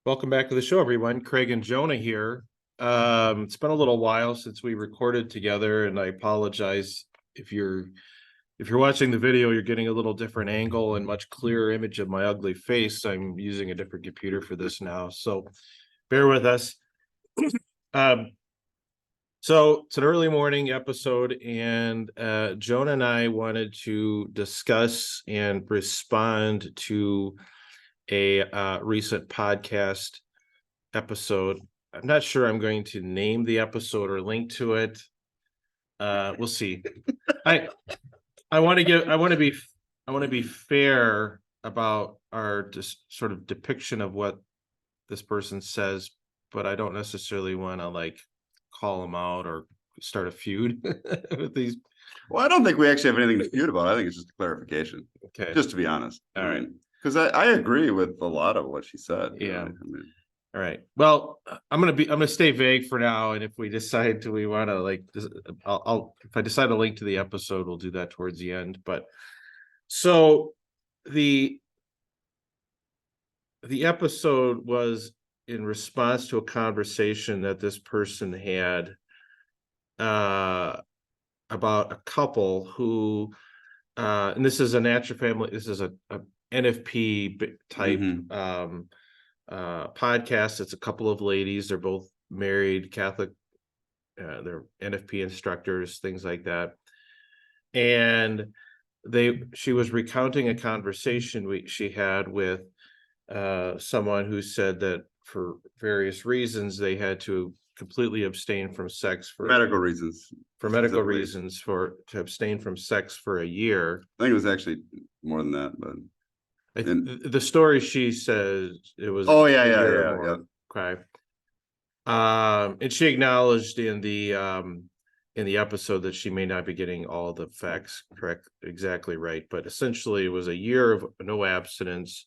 Welcome back to the show, everyone. Craig and Jonah here. It's been a little while since we recorded together, and I apologize if you're watching the video, you're getting a little different angle and much clearer image of my ugly face. I'm using a different computer for this now, so bear with us. So it's an early morning episode, and Jonah and I wanted to discuss and respond to a recent podcast episode. I'm not sure I'm going to name the episode or link to it. We'll see. I want to be fair about our sort of depiction of what this person says, but I don't necessarily want to call them out or start a feud with these. Well, I don't think we actually have anything to feud about. I think it's just a clarification. Okay. Just to be honest. All right. Because I agree with a lot of what she said. Yeah. All right. Well, I'm gonna stay vague for now, and if we decide we want to if I decide to link to the episode, we'll do that towards the end. But so the episode was in response to a conversation that this person had about a couple who, and this is a natural family. This is a NFP type podcast. It's a couple of ladies. They're both married Catholic. They're NFP instructors, things like that. And she was recounting a conversation she had with someone who said that for various reasons they had to completely abstain from sex for medical reasons. To abstain from sex for a year. I think it was actually more than that, but the story she says it was. Oh yeah. Okay. And she acknowledged in the episode that she may not be getting all the facts exactly right, but essentially it was a year of no abstinence,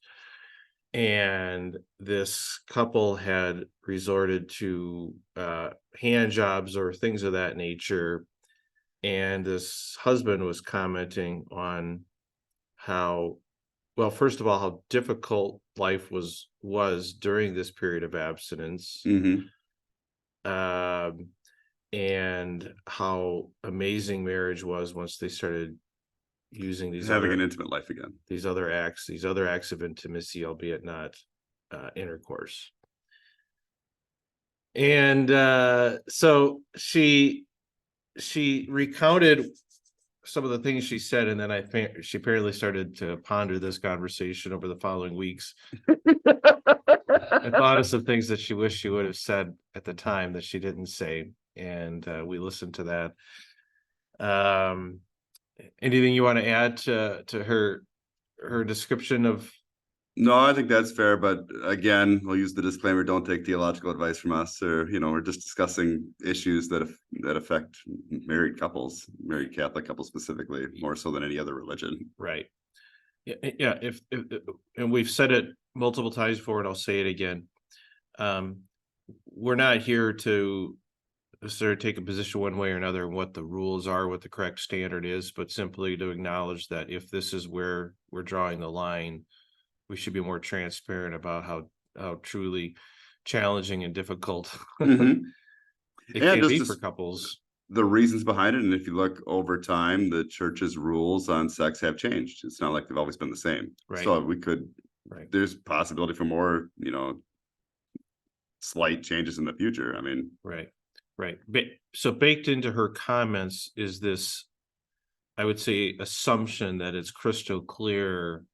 and this couple had resorted to hand jobs or things of that nature, and this husband was commenting on how, well, first of all, how difficult life was during this period of abstinence, and how amazing marriage was once they started using having an intimate life again. These other acts of intimacy, albeit not intercourse. And so she recounted some of the things she said, and then she apparently started to ponder this conversation over the following weeks. I thought of some things that she wished she would have said at the time that she didn't say, and we listened to that. Anything you want to add to her description of? No, I think that's fair, but again, we'll use the disclaimer: don't take theological advice from us, or we're just discussing issues that affect married Catholic couples specifically, more so than any other religion. Right. Yeah. If and we've said it multiple times before, and I'll say it again. We're not here to sort of take a position one way or another on what the rules are, what the correct standard is, but simply to acknowledge that if this is where we're drawing the line, we should be more transparent about how truly challenging and difficult it can be for couples. The reasons behind it, and if you look over time, the church's rules on sex have changed. It's not like they've always been the same. Right. So there's possibility for more, slight changes in the future. I mean, right. So baked into her comments is this, I would say, assumption that it's crystal clear,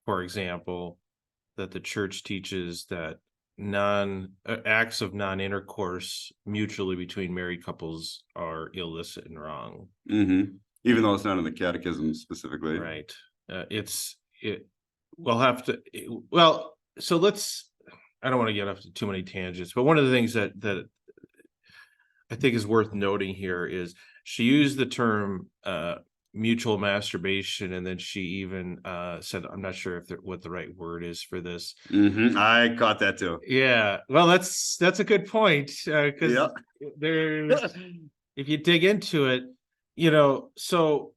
for example, that the church teaches that acts of non-intercourse mutually between married couples are illicit and wrong. Even though it's not in the catechism specifically. Right. So I don't want to get off to too many tangents, but one of the things that I think is worth noting here is she used the term mutual masturbation, and then she even said, I'm not sure what the right word is for this. I caught that too. Yeah, well, that's a good point, because there's if you dig into it, so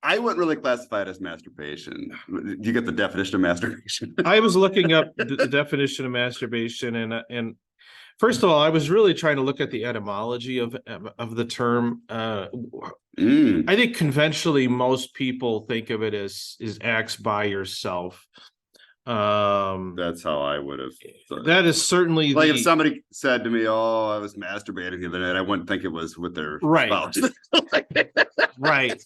I wouldn't really classify it as masturbation. You get the definition of masturbation. I was looking up the definition of masturbation, and first of all, I was really trying to look at the etymology of the term. I think conventionally most people think of it as acts by yourself. That's how I would have. That is certainly like if somebody said to me, "Oh, I was masturbating the other night," I wouldn't think it was with their spouse. Right.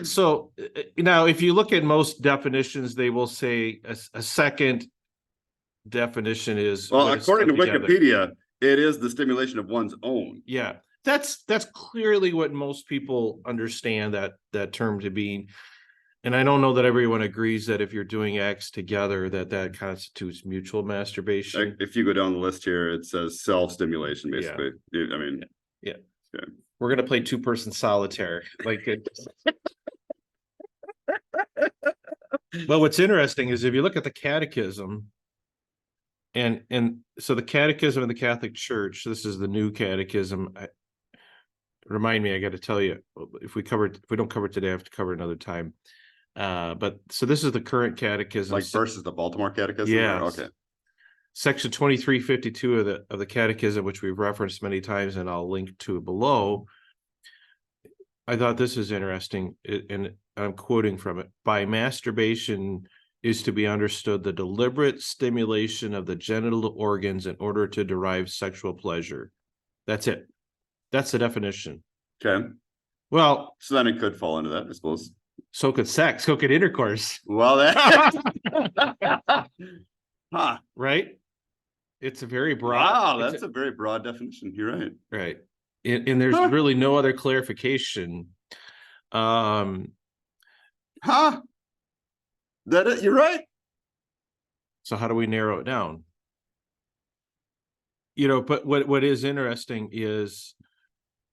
So now, if you look at most definitions, they will say a second definition is, well, according to Wikipedia, it is the stimulation of one's own. Yeah, that's clearly what most people understand that term to be. And I don't know that everyone agrees that if you're doing acts together, that constitutes mutual masturbation. If you go down the list here, it says self-stimulation, basically. Yeah. I mean, yeah. We're gonna play two-person solitaire. Well, what's interesting is if you look at the catechism, and so the catechism of the Catholic Church, this is the new catechism. Remind me, I got to tell you, if we don't cover it today, I have to cover it another time. But so this is the current catechism, like versus the Baltimore Catechism. Yeah. Okay. Section 2352 of the catechism, which we've referenced many times, and I'll link to it below. I thought this is interesting, and I'm quoting from it. By masturbation is to be understood the deliberate stimulation of the genital organs in order to derive sexual pleasure. That's it. That's the definition. Okay. Well, so then it could fall into that, I suppose. So could sex, so could intercourse. Well, that right? It's a very broad. Wow, that's a very broad definition. You're right. Right. And there's really no other clarification. You're right. So how do we narrow it down? But what is interesting is,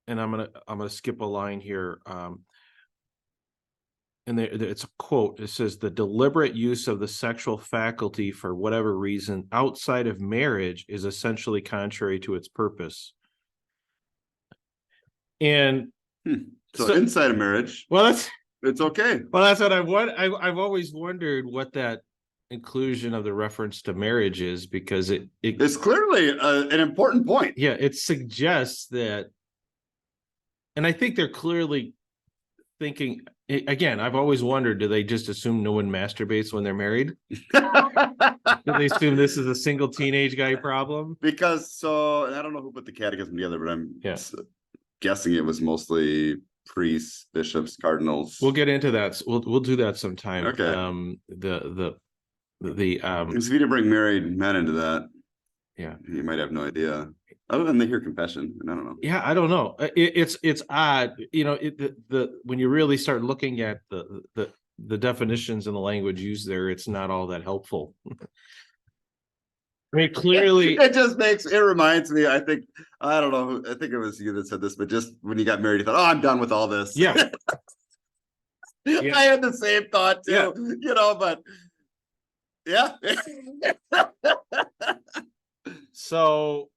and I'm gonna skip a line here. And it's a quote. It says, the deliberate use of the sexual faculty for whatever reason outside of marriage is essentially contrary to its purpose. And so inside of marriage, it's okay. Well, that's what I've always wondered what that inclusion of the reference to marriage is, because it's clearly an important point. Yeah, it suggests that, and I think they're clearly thinking, again, I've always wondered, do they just assume no one masturbates when they're married? Do they assume this is a single teenage guy problem? Because I don't know who put the catechism together, but I'm guessing it was mostly priests, bishops, cardinals. We'll get into that. We'll do that sometime. Okay. Because if you didn't bring married men into that, you might have no idea. Other than they hear confession, and I don't know. Yeah, I don't know. It's odd, when you really start looking at the definitions and the language used there, it's not all that helpful. I mean, clearly, it reminds me. I think it was you that said this, but just when you got married, you thought, "Oh, I'm done with all this." Yeah. I had the same thought too. But yeah. So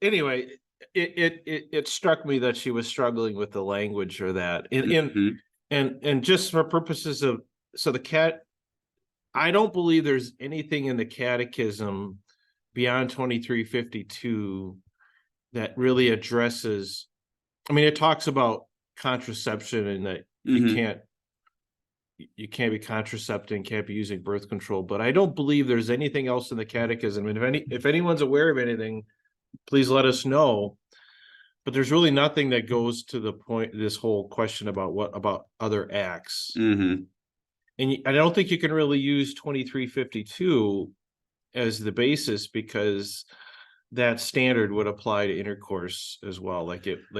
anyway, it struck me that she was struggling with the language or that, and just for purposes of I don't believe there's anything in the catechism beyond 2352 that really addresses. I mean, it talks about contraception and that you can't be contracepting, can't be using birth control, but I don't believe there's anything else in the catechism. And if anyone's aware of anything, please let us know. But there's really nothing that goes to the point, this whole question about other acts. And I don't think you can really use 2352 as the basis, because that standard would apply to intercourse as well.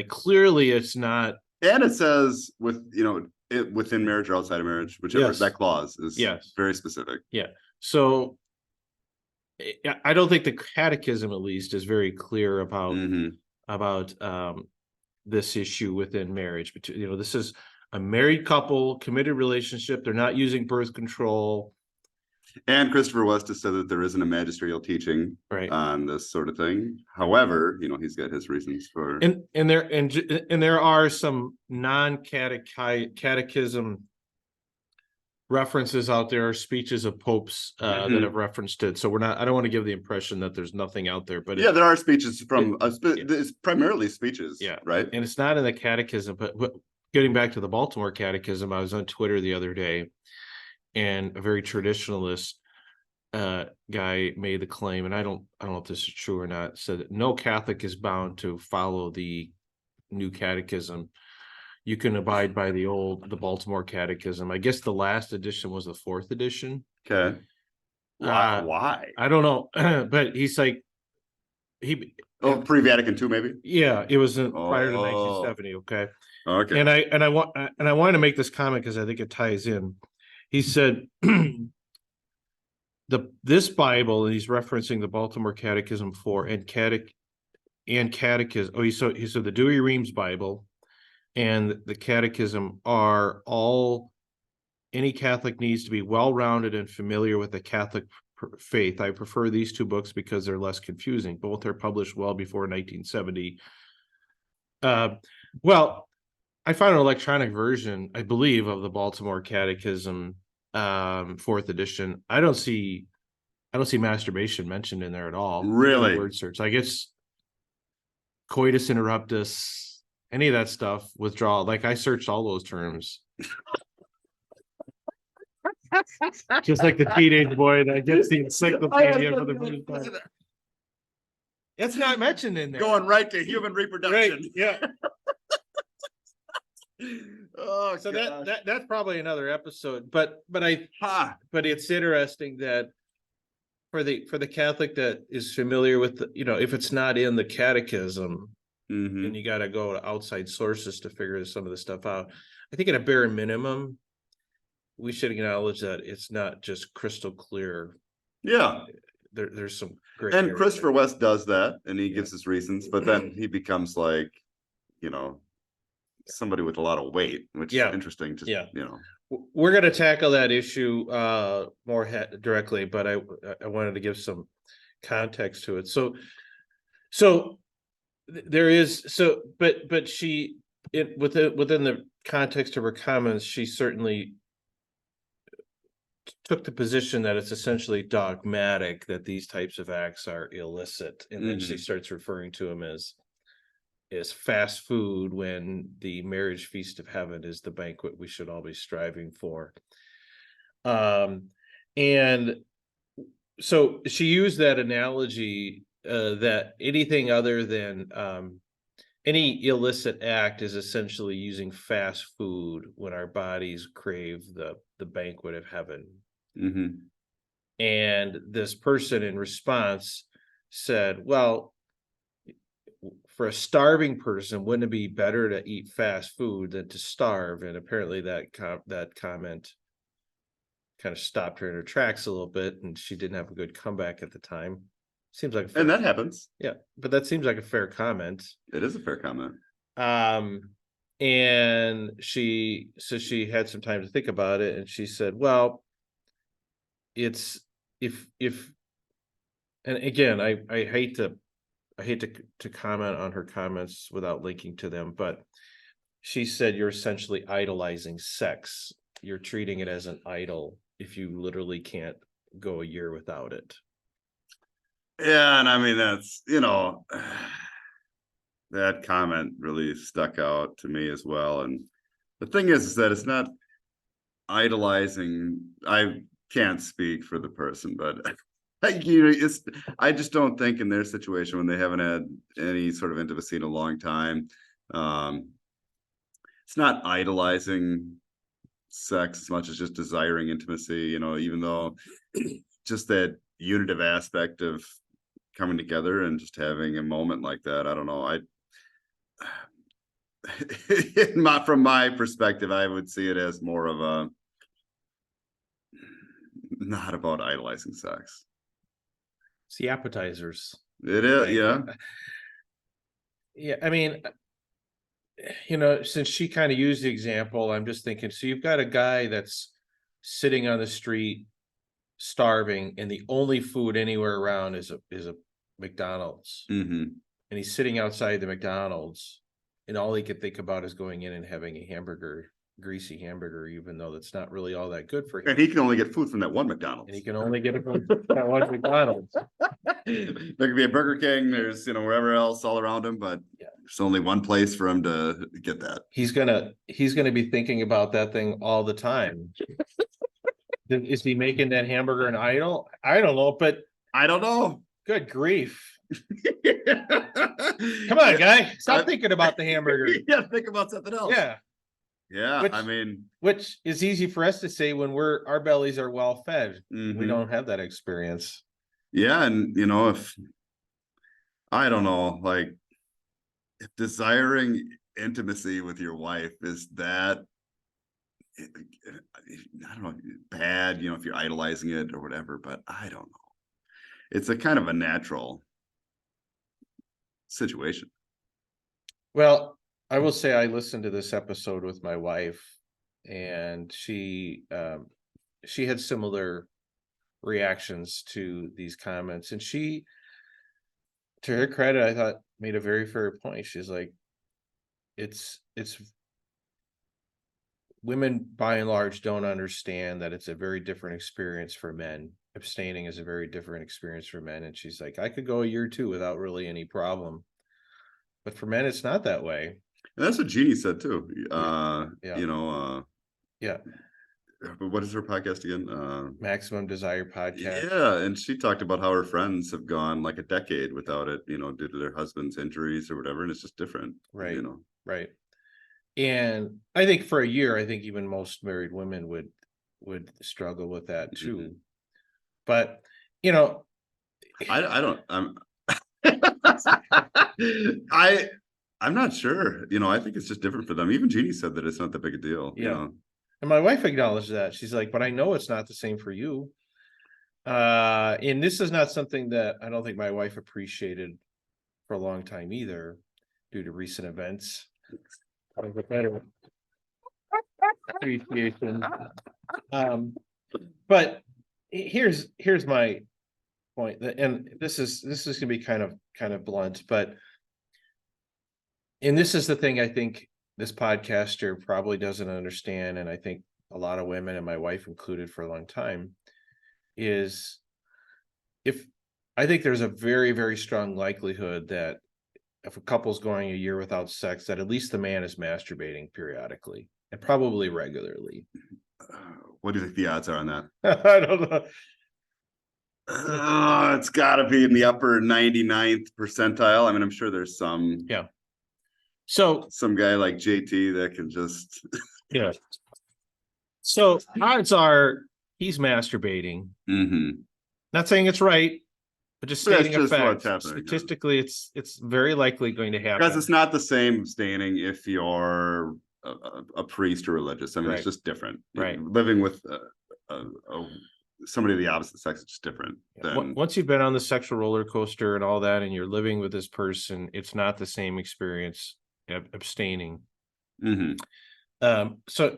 Clearly it's not. And it says within marriage or outside of marriage, whichever that clause is very specific. Yeah. So I don't think the catechism, at least, is very clear about this issue within marriage. But this is a married couple, committed relationship. They're not using birth control. And Christopher West has said that there isn't a magisterial teaching Right. on this sort of thing. However, he's got his reasons for. And there are some non-catechism references out there, speeches of popes that have referenced it. So I don't want to give the impression that there's nothing out there, but there are speeches from it's primarily speeches. Yeah. Right. And it's not in the catechism, but getting back to the Baltimore Catechism, I was on Twitter the other day, and a very traditionalist guy made the claim, and I don't know if this is true or not, said that no Catholic is bound to follow the new catechism. You can abide by the Baltimore Catechism. I guess the last edition was the 4th edition. Okay. Why? I don't know, but he's like, pre-Vatican II, maybe. Yeah, it was prior to 1970. Okay. Okay. And I wanted to make this comment because I think it ties in. He said this Bible, and he's referencing the Baltimore Catechism 4 and catechism. Oh, he said the Douay-Rheims Bible and the Catechism are all any Catholic needs to be well-rounded and familiar with the Catholic faith. I prefer these two books because they're less confusing. Both are published well before 1970. Well, I found an electronic version, I believe, of the Baltimore Catechism, 4th edition. I don't see masturbation mentioned in there at all. Really? Word search. I guess coitus interruptus, any of that stuff, withdrawal. Like, I searched all those terms. Just like the teenage boy that gets the encyclopedia for the first time. It's not mentioned in there. Going right to human reproduction. Right. Yeah. Oh, so that's probably another episode. But it's interesting that for the Catholic that is familiar with if it's not in the catechism, then you got to go to outside sources to figure some of the stuff out. I think at a bare minimum, we should acknowledge that it's not just crystal clear. Yeah. There's some great. And Christopher West does that, and he gives his reasons, but then he becomes like, somebody with a lot of weight, which is interesting. We're going to tackle that issue more directly, but I wanted to give some context to it. So there is but she within the context of her comments, she certainly took the position that it's essentially dogmatic that these types of acts are illicit, and then she starts referring to them as fast food when the marriage feast of heaven is the banquet we should all be striving for. And so she used that analogy that anything other than any illicit act is essentially using fast food when our bodies crave the banquet of heaven. And this person in response said, well, for a starving person, wouldn't it be better to eat fast food than to starve? And apparently that comment kind of stopped her in her tracks a little bit, and she didn't have a good comeback at the time. Seems like and that happens. Yeah, but that seems like a fair comment. It is a fair comment. And she had some time to think about it, and she said, well, it's if and again, I hate to comment on her comments without linking to them, but she said you're essentially idolizing sex. You're treating it as an idol if you literally can't go a year without it. Yeah, and I mean, that's, that comment really stuck out to me as well. And the thing is that it's not idolizing. I can't speak for the person, but I just don't think in their situation, when they haven't had any sort of intimacy in a long time, it's not idolizing sex as much as just desiring intimacy, even though just that unitive aspect of coming together and just having a moment like that. I don't know. From my perspective, I would see it as more of not about idolizing sex. It's the appetizers. It is, yeah. Yeah, I mean, since she kind of used the example, I'm just thinking, so you've got a guy that's sitting on the street starving, and the only food anywhere around is a McDonald's, Mm-hmm. and he's sitting outside the McDonald's, and all he could think about is going in and having a hamburger, greasy hamburger, even though that's not really all that good for him. And he can only get food from that one McDonald's. And he can only get it from that one McDonald's. There could be a Burger King, there's, wherever else all around him, but Yeah. there's only one place for him to get that. He's gonna be thinking about that thing all the time. Is he making that hamburger an idol? I don't know, but I don't know. good grief. Come on, guy. Stop thinking about the hamburger. Yeah, think about something else. Yeah. Yeah, Which- I mean, Which is easy for us to say when our bellies are well fed. We mhm. don't have that experience. Yeah, and if I don't know, like if desiring intimacy with your wife is that I don't know, bad, if you're idolizing it or whatever, but I don't know. It's a kind of a natural situation. Well, I will say I listened to this episode with my wife, and she had similar reactions to these comments, and she, to her credit, I thought made a very fair point. She's like, it's women by and large don't understand that it's a very different experience for men. Abstaining is a very different experience for men. And she's like, I could go a year or two without really any problem. But for men, it's not that way. And that's what Jeannie said too. Yeah. Yeah. What is her podcast again? Maximum Desire podcast. Yeah, and she talked about how her friends have gone like a decade without it, due to their husband's injuries or whatever, and it's just different. Right. Right. And I think for a year, I think even most married women would struggle with that too. Mhm. But I don't I'm not sure. I think it's just different for them. Even Jeannie said that it's not that big a deal. Yeah. And my wife acknowledged that. She's like, but I know it's not the same for you. And this is not something that I don't think my wife appreciated for a long time either, due to recent events. Of a better appreciation. But here's my point, and this is gonna be kind of blunt, and this is the thing I think this podcaster probably doesn't understand, and I think a lot of women, and my wife included for a long time, is I think there's a very, very strong likelihood that if a couple's going a year without sex, that at least the man is masturbating periodically and probably regularly. What do you think the odds are on that? I don't know. It's got to be in the upper 99th percentile. I mean, I'm sure there's some guy like JT that can just yeah. So odds are he's masturbating. Mm-hmm. Not saying it's right, but just stating a fact. What's happening. Statistically, it's very likely going to happen. Because it's not the same abstaining if you're a priest or religious. I mean, Right. It's just different. Right. Living with somebody of the opposite sex is just different. Once you've been on the sexual roller coaster and all that, and you're living with this person, it's not the same experience abstaining. Mm-hmm. So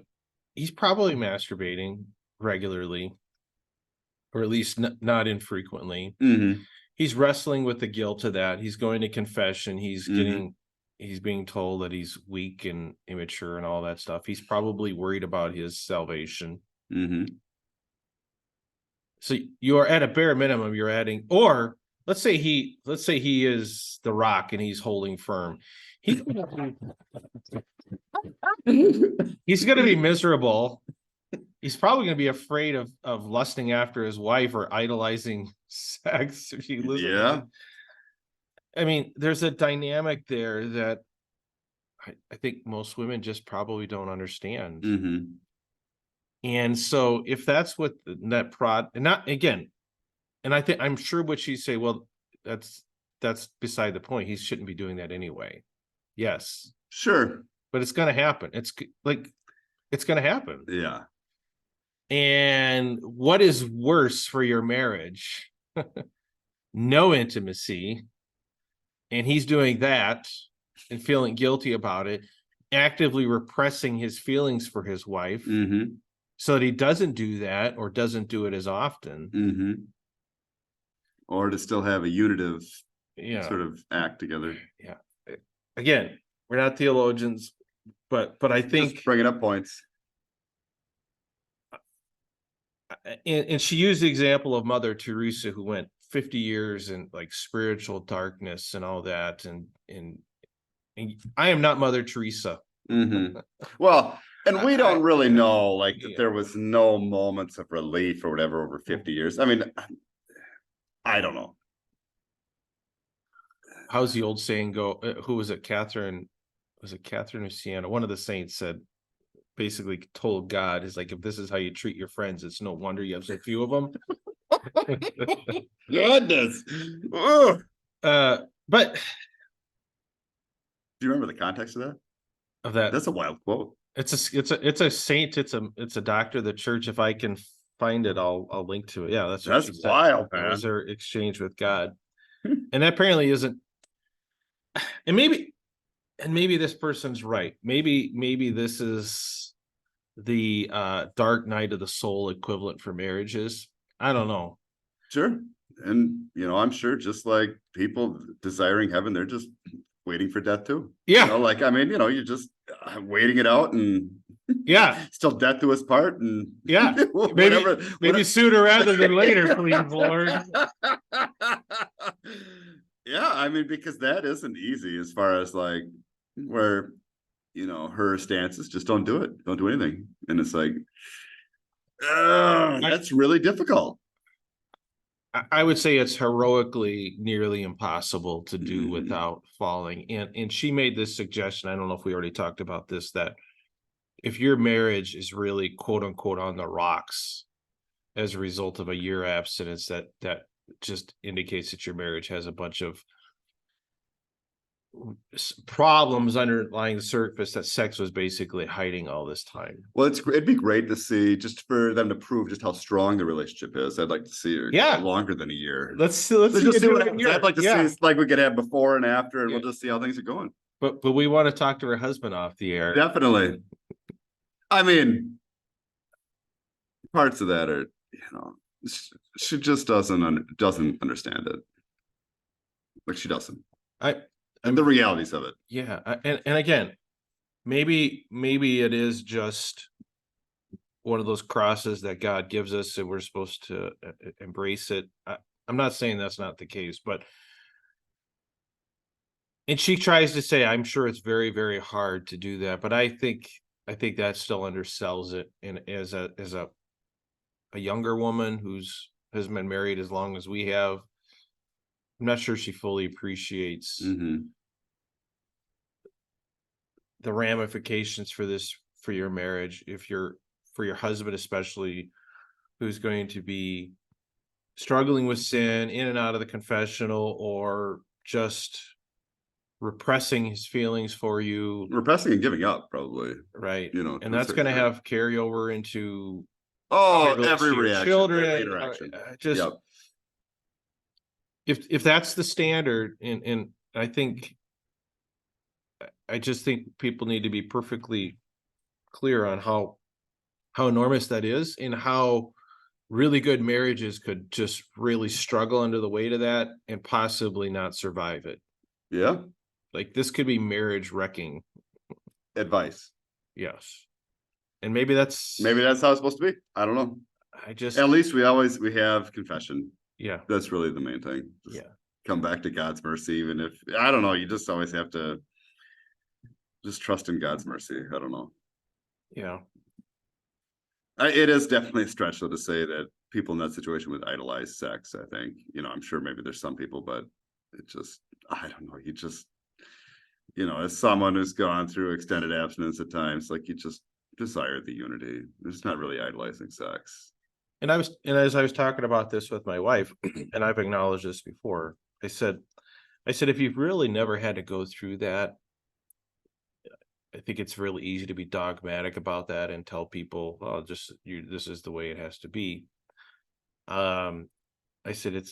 he's probably masturbating regularly, or at least not infrequently. Mm-hmm. He's wrestling with the guilt of that. He's going to confession. He's being told that he's weak and immature and all that stuff. He's probably worried about his salvation. Mm-hmm. So you are at a bare minimum, you're adding, or let's say he is the Rock and he's holding firm. He's going to be miserable. He's probably going to be afraid of lusting after his wife or idolizing sex. If you listen, Yeah. I mean, there's a dynamic there that I think most women just probably don't understand. Mm-hmm. And so if that's what that and not again, and I'm sure what she'd say, well, that's beside the point. He shouldn't be doing that anyway. Yes. Sure. But it's going to happen. It's going to happen. Yeah. And what is worse for your marriage? No intimacy. And he's doing that and feeling guilty about it, actively repressing his feelings for his wife. Mm-hmm. so that he doesn't do that or doesn't do it as often. Mm-hmm. Or to still have a unitive sort Yeah. of act together. Yeah. Again, we're not theologians, but I Just think, bringing up points. and she used the example of Mother Teresa, who went 50 years in like spiritual darkness and all that. And I am not Mother Teresa. Mm-hmm. Well, and we don't really know, like, that Yeah. there was no moments of relief or whatever over 50 years. I mean, I don't know. How's the old saying go? Who was it? Catherine, was it Catherine of Siena? One of the saints said, basically told God, is like, if this is how you treat your friends, it's no wonder you have so few of them. Goodness. But Do you remember the context of that? of that, That's a wild quote. it's a saint, it's a doctor of the church. If I can find it, I'll link to it. Yeah, that's what she That's said. wild, That was man. her exchange with God. And that apparently isn't, and maybe this person's right. Maybe this is the dark night of the soul equivalent for marriages. I don't know. Sure. And, I'm sure just like people desiring heaven, they're just waiting for death too. Yeah. Like, I mean, you're just waiting it out, and Yeah. still death to us part, and Yeah. whatever. Maybe sooner rather than later, please, Lord. Yeah, I mean, because that isn't easy as far as like where, her stance is just don't do it, don't do anything. And it's like, that's really difficult. I would say it's heroically nearly impossible to do Mhm. without falling. And she made this suggestion. I don't know if we already talked about this, that if your marriage is really quote unquote on the rocks as a result of a year abstinence, that just indicates that your marriage has a bunch of problems underlying the surface, that sex was basically hiding all this time. Well, it'd be great to see, just for them to prove just how strong the relationship is. I'd like to see it Yeah. longer than a year. Let's just see see what it happens. here. I'd like to Yeah. see, like, we could have before and after, and Yeah. we'll just see how things are going. But we want to talk to her husband off the air. Definitely. I mean, parts of that are, she just doesn't understand it. Like, she doesn't. And the realities of it. Yeah, and again, maybe it is just one of those crosses that God gives us, and we're supposed to embrace it. I'm not saying that's not the case, but and she tries to say, I'm sure it's very, very hard to do that, but I think that still undersells it. And as a younger woman has been married as long as we have, I'm not sure she fully appreciates the ramifications for your marriage, for your husband especially, who's going to be struggling with sin, in and out of the confessional, or just repressing his feelings for you, repressing and giving up, probably, right? And to a that's going to certain have carryover into every your reaction, children, every interaction. Just Yep. if that's the standard, and I just think people need to be perfectly clear on how enormous that is, and how really good marriages could just really struggle under the weight of that and possibly not survive it. Yeah. Like, this could be marriage wrecking. Advice. Yes. And maybe that's how it's supposed to be. I don't know. At least we have confession. Yeah. That's really the main thing. Yeah. Come back to God's mercy, even if, I don't know, you just always have to just trust in God's mercy. I don't know. Yeah. It is definitely a stretch, though, to say that people in that situation would idolize sex. I think, I'm sure maybe there's some people, but it just, I don't know. You just, as someone who's gone through extended abstinence at times, like, you just desire the unity. It's not really idolizing sex. And as I was talking about this with my wife, and I've acknowledged this before, I said, if you've really never had to go through that, I think it's really easy to be dogmatic about that and tell people, "Oh, this is the way it has to be." I said,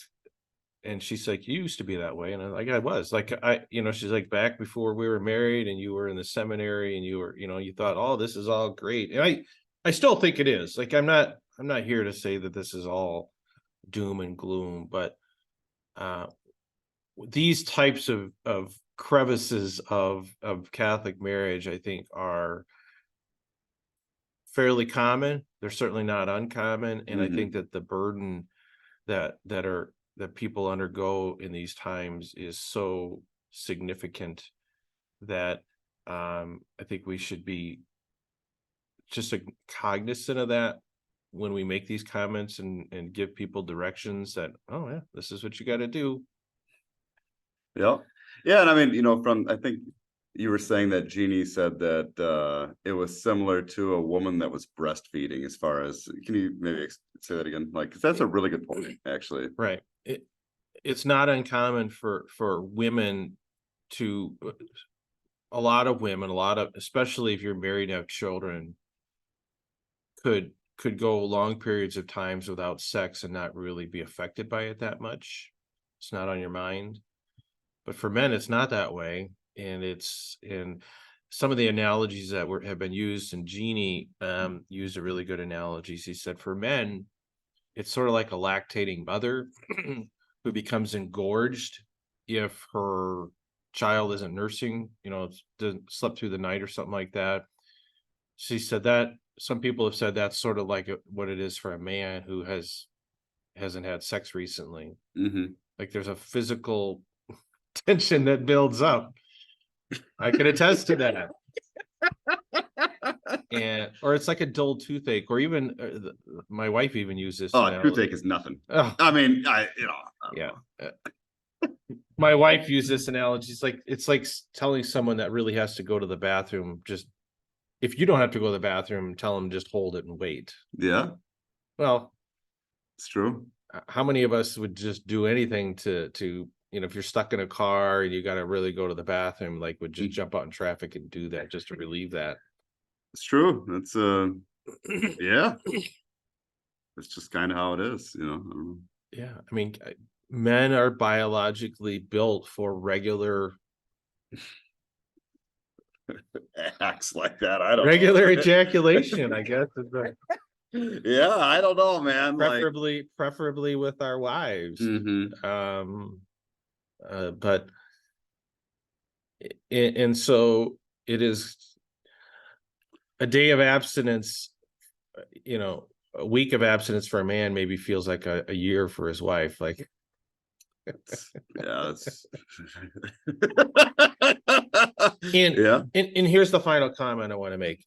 and she's like, "You used to be that way," and I'm like, "I was." Like, she's like, "Back before we were married, and you were in the seminary, and you were, you thought, oh, this is all great." And I still think it is. Like, I'm not here to say that this is all doom and gloom, but these types of crevices of Catholic marriage, I think, are fairly common. They're certainly not uncommon, and I think that the burden that people undergo in these times is so significant that I think we should be just cognizant of that when we make these comments and give people directions that, oh yeah, this is what you got to do. Yeah. Yeah. And I mean, I think you were saying that Jeannie said that it was similar to a woman that was breastfeeding as far as, can you maybe say that again? Like, 'cause that's a really good point, actually. Right. It's not uncommon for women to, a lot of women, especially if you're married and have children, could go long periods of times without sex and not really be affected by it that much. It's not on your mind. But for men, it's not that way. And it's in some of the analogies that have been used, and Jeannie used a really good analogy. He said, for men, it's sort of like a lactating mother who becomes engorged if her child isn't nursing, slept through the night or something like that. She said that some people have said that's sort of like what it is for a man who hasn't had sex recently. Like, there's a physical tension that builds up. I can attest to that. Or it's like a dull toothache, or even my wife even used this. Oh, toothache is nothing. Oh. I mean, yeah. My wife used this analogy. It's like telling someone that really has to go to the bathroom, just, if you don't have to go to the bathroom, tell them just hold it and wait. Yeah. Well, it's true. How many of us would just do anything to if you're stuck in a car and you got to really go to the bathroom, like, would just jump out in traffic and do that just to relieve that? It's true. It's yeah. It's just kind of how it is, I don't know. Yeah, I mean, men are biologically built for regular acts like that. I don't regular know. ejaculation, I guess. Yeah, I don't know, man. Preferably with our wives. But and so it is a day of abstinence, a week of abstinence for a man maybe feels like a year for his wife. Like, yeah, it's and here's the final comment I want to make.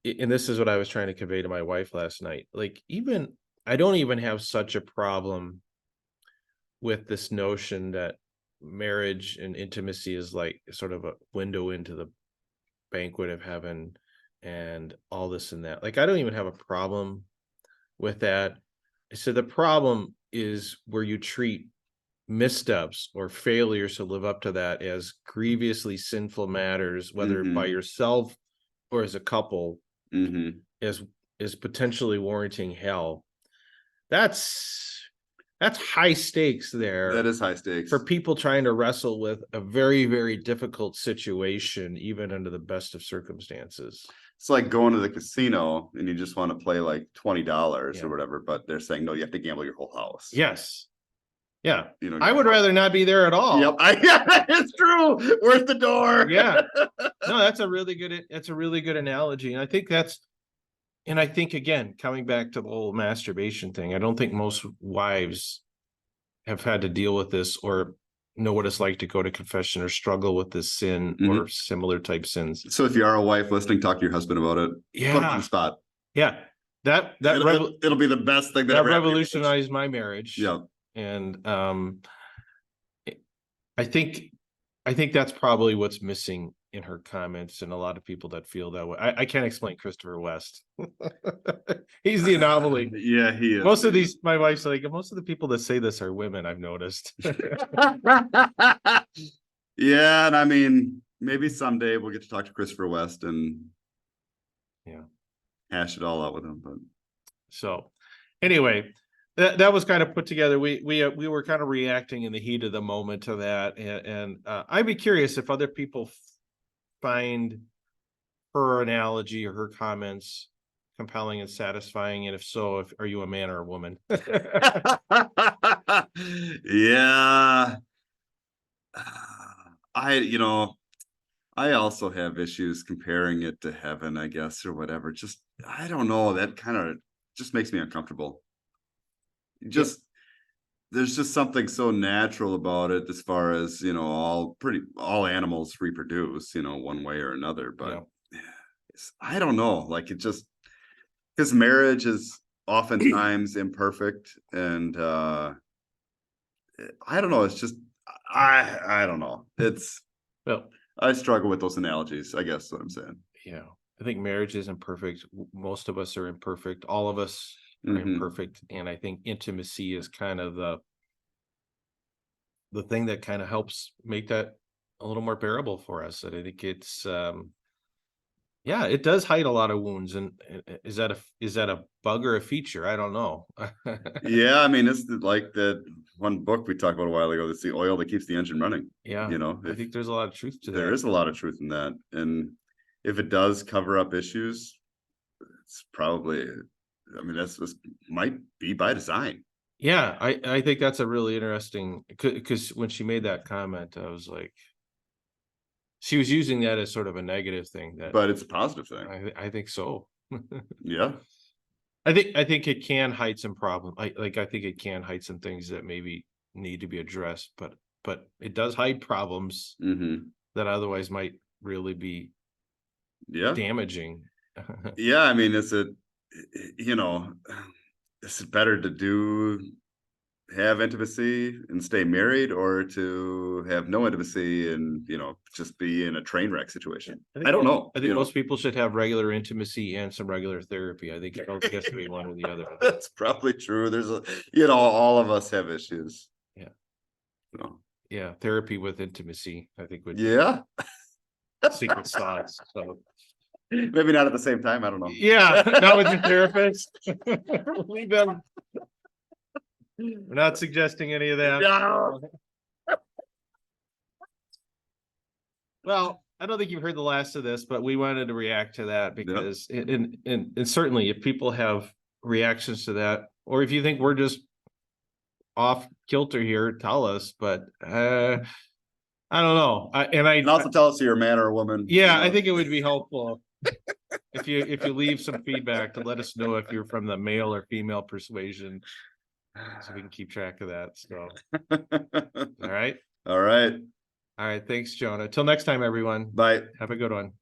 And this is what I was trying to convey to my wife last night. Like, I don't even have such a problem with this notion that marriage and intimacy is like sort of a window into the banquet of heaven and all this and that. Like, I don't even have a problem with that. So the problem is where you treat missteps or failures to live up to that as grievously sinful matters, whether by yourself or as a couple, is potentially warranting hell. That's high stakes there. That is high stakes for people trying to wrestle with a very, very difficult situation, even under the best of circumstances. It's like going to the casino and you just want to play like $20 or whatever, but they're saying, no, you have to gamble your whole house. Yes. Yeah. I would rather not be there at all. Yep. It's true. Where's the door? Yeah. No, that's a really good analogy. And I think again, coming back to the whole masturbation thing, I don't think most wives have had to deal with this or know what it's like to go to confession or struggle with this sin or similar type sins. So if you are a wife listening, talk to your husband about it. Yeah. Put it on the spot. Yeah. It'll be the best thing that revolutionized my marriage. Yeah. And I think that's probably what's missing in her comments, and a lot of people that feel that way. I can't explain Christopher West. He's the anomaly. Yeah, he is. Most of these, my wife's like, most of the people that say this are women, I've noticed. Yeah, and I mean, maybe someday we'll get to talk to Christopher West and hash it all out with him. But so anyway, that was kind of put together. We were kind of reacting in the heat of the moment to that, and I'd be curious if other people find her analogy or her comments compelling and satisfying? And if so, are you a man or a woman? Yeah. I also have issues comparing it to heaven, I guess, or whatever. Just, I don't know. That kind of just makes me uncomfortable. Just, there's just something so natural about it as far as, all animals reproduce, one way or another. But I don't know. Like, it just, because marriage is oftentimes imperfect, and I don't know. It's just, I don't know. Well, I struggle with those analogies, I guess is what I'm saying. yeah, I think marriage isn't perfect. Most of us are imperfect. All of us are Mhm. imperfect. And I think intimacy is kind of the thing that kind of helps make that a little more bearable for us. And I think it's, yeah, it does hide a lot of wounds. And is that a bug or a feature? I don't know. Yeah, I mean, it's like that one book we talked about a while ago. That's the oil that keeps the engine running. Yeah, I think there's a lot of truth to that. There is a lot of truth in that, and if it does cover up issues, it's probably, I mean, this might be by design. Yeah, I think that's a really interesting, because when she made that comment, I was like, she was using that as sort of a negative thing. That But it's a positive thing. I think so. Yeah. I think it can hide some problem. I think it can hide some things that maybe need to be addressed, but it does hide problems Hmm. that otherwise might really be Yeah. damaging. Yeah. I mean, you know, is it better to have intimacy and stay married, or to have no intimacy and, just be in a train wreck situation? I don't know. I think most people should have regular intimacy and some regular therapy. I think it don't has to be one or the other. That's probably true. There's all of us have issues. Yeah. So, Yeah, therapy with intimacy, I think would be yeah. secret sauce. So Maybe not at the same time. I don't know. yeah, not with your therapist. Leave them. We're not suggesting any of that. No. Well, I don't think you've heard the last of this, but we wanted to react to that because, and certainly if people have reactions to that, or if you think we're just off kilter here, tell us. But I don't know. And also tell us if you're a man or a woman. Yeah, I think it would be helpful if you leave some feedback to let us know if you're from the male or female persuasion, so we can keep track of that. So, all right. All right. All right. Thanks, Jonah. Till next time, everyone. Bye. Have a good one.